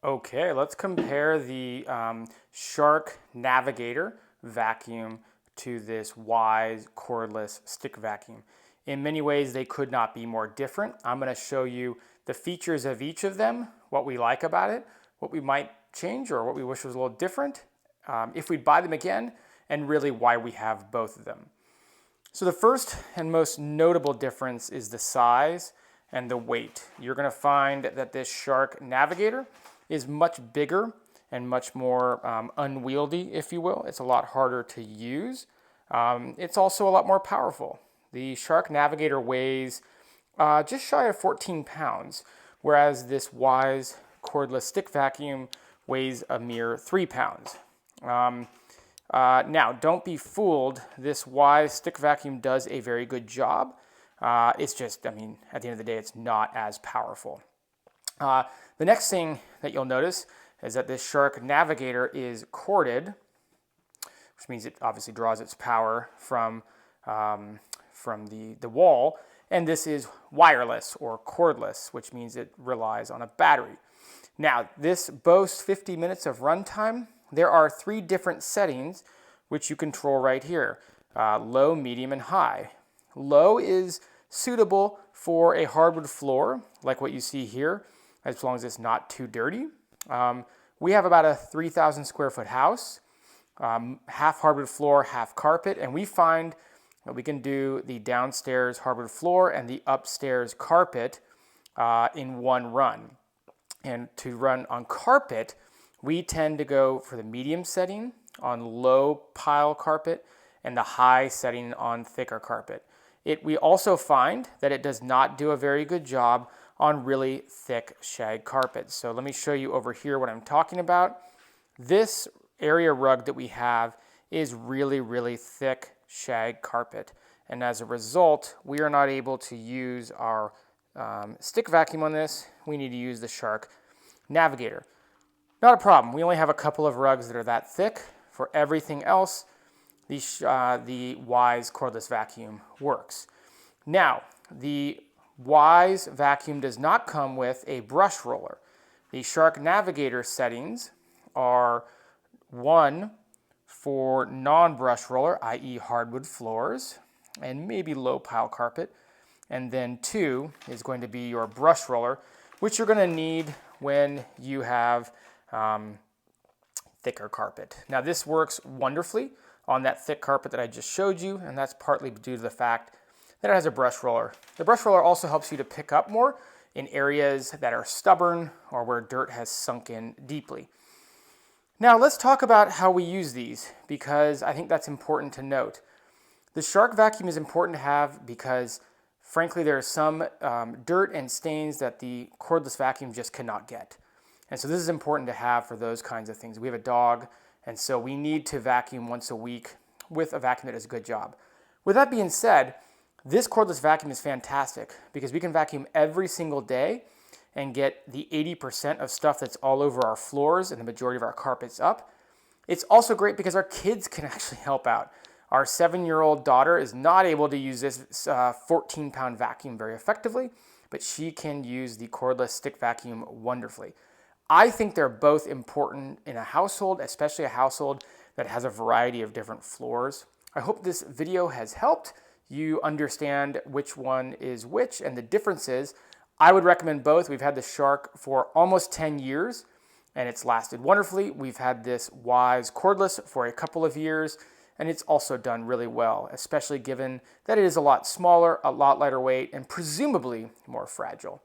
Okay, let's compare the Shark Navigator vacuum to this Wyze Cordless Stick Vacuum. In many ways, they could not be more different. I'm going to show you the features of each of them, what we like about it, what we might change or what we wish was a little different, if we'd buy them again, and really why we have both of them. So the first and most notable difference is the size and the weight. You're going to find that this Shark Navigator is much bigger and much more unwieldy, if you will. It's a lot harder to use. It's also a lot more powerful. The Shark Navigator weighs just shy of 14 pounds, whereas this Wyze Cordless Stick Vacuum weighs a mere 3 pounds. Now, don't be fooled. This Wyze Stick Vacuum does a very good job. It's just, at the end of the day, it's not as powerful. The next thing that you'll notice is that this Shark Navigator is corded, which means it obviously draws its power from the wall, and this is wireless or cordless, which means it relies on a battery. Now, this boasts 50 minutes of runtime. There are 3 different settings which you control right here, low, medium, and high. Low is suitable for a hardwood floor, like what you see here, as long as it's not too dirty. We have about a 3,000 square foot house, half hardwood floor, half carpet, and we find that we can do the downstairs hardwood floor and the upstairs carpet in one run. And to run on carpet, we tend to go for the medium setting on low pile carpet and the high setting on thicker carpet. We also find that it does not do a very good job on really thick shag carpet. So let me show you over here what I'm talking about. This area rug that we have is really, really thick shag carpet. And as a result, we are not able to use our stick vacuum on this. We need to use the Shark Navigator. Not a problem. We only have a couple of rugs that are that thick. For everything else, the Wyze Cordless Vacuum works. Now, the Wyze Vacuum does not come with a brush roller. The Shark Navigator settings are 1 for non-brush roller, i.e. hardwood floors, and maybe low pile carpet. And then 2 is going to be your brush roller, which you're going to need when you have thicker carpet. Now this works wonderfully on that thick carpet that I just showed you, and that's partly due to the fact that it has a brush roller. The brush roller also helps you to pick up more in areas that are stubborn or where dirt has sunk in deeply. Now let's talk about how we use these, because I think that's important to note. The Shark Vacuum is important to have because frankly there is some dirt and stains that the cordless vacuum just cannot get. And so this is important to have for those kinds of things. We have a dog, and so we need to vacuum once a week with a vacuum that does a good job. With that being said, this cordless vacuum is fantastic because we can vacuum every single day and get the 80% of stuff that's all over our floors and the majority of our carpets up. It's also great because our kids can actually help out. Our 7-year-old daughter is not able to use this 14-pound vacuum very effectively, but she can use the cordless stick vacuum wonderfully. I think they're both important in a household, especially a household that has a variety of different floors. I hope this video has helped you understand which one is which and the differences. I would recommend both. We've had the Shark for almost 10 years and it's lasted wonderfully. We've had this Wyze Cordless for a couple of years and it's also done really well, especially given that it is a lot smaller, a lot lighter weight, and presumably more fragile.